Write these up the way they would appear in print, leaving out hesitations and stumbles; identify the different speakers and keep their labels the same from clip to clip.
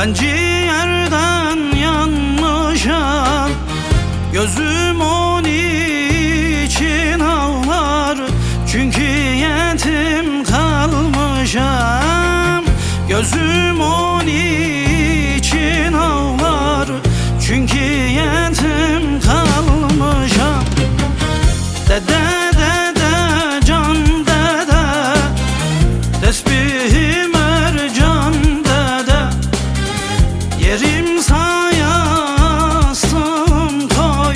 Speaker 1: Ben ciğerden yanmışam, gözüm onun için ağlar. Çünkü yetim kalmışam, gözüm onun için ağlar. Çünkü yetim kalmışam. Dede dede can dede, tesbihim ercan dede, yerim sayasın koy,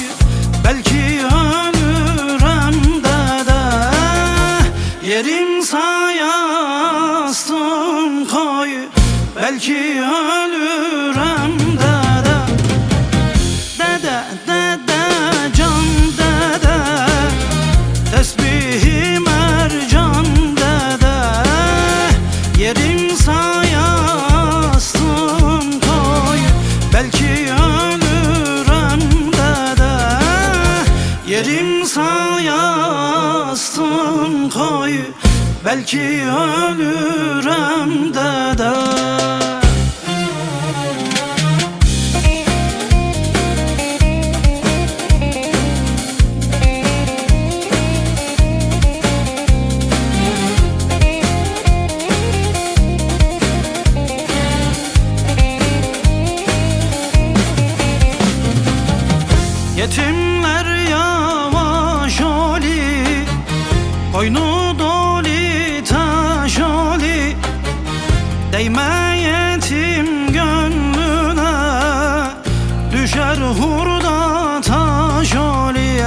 Speaker 1: belki ölürem dede. Yerim sayasın koy, belki ölürem dede. Dede dede can dede, tesbihim ercan dede, yerim sayasın koy, belki ölürem dede. Yerim sayasın koy, belki ölürem dede. Yetimler yavaş oli, koynu doli taş oli. Değme yetim gönlüne, düşer hurda taş oli.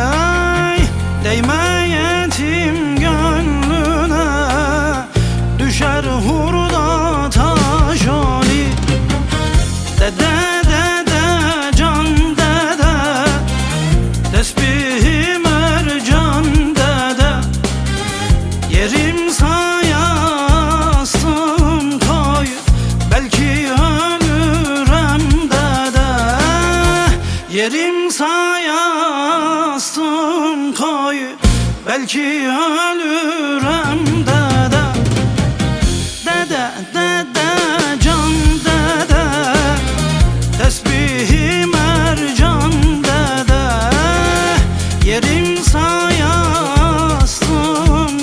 Speaker 1: Değme yetim gönlüne, düşer hurda taş oli. Dede dede can dede, tesbihim ercan dede, yerim sayasın koy, belki ölürem dede. Yerim sayasın koy, belki ölürem dede. Dede dede can dede, tesbihim ercan dede, yerim sayasın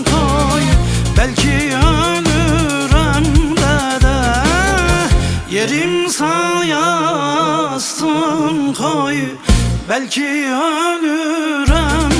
Speaker 1: koy, belki ölürem dede. Yerim sayasın koy, belki ölürem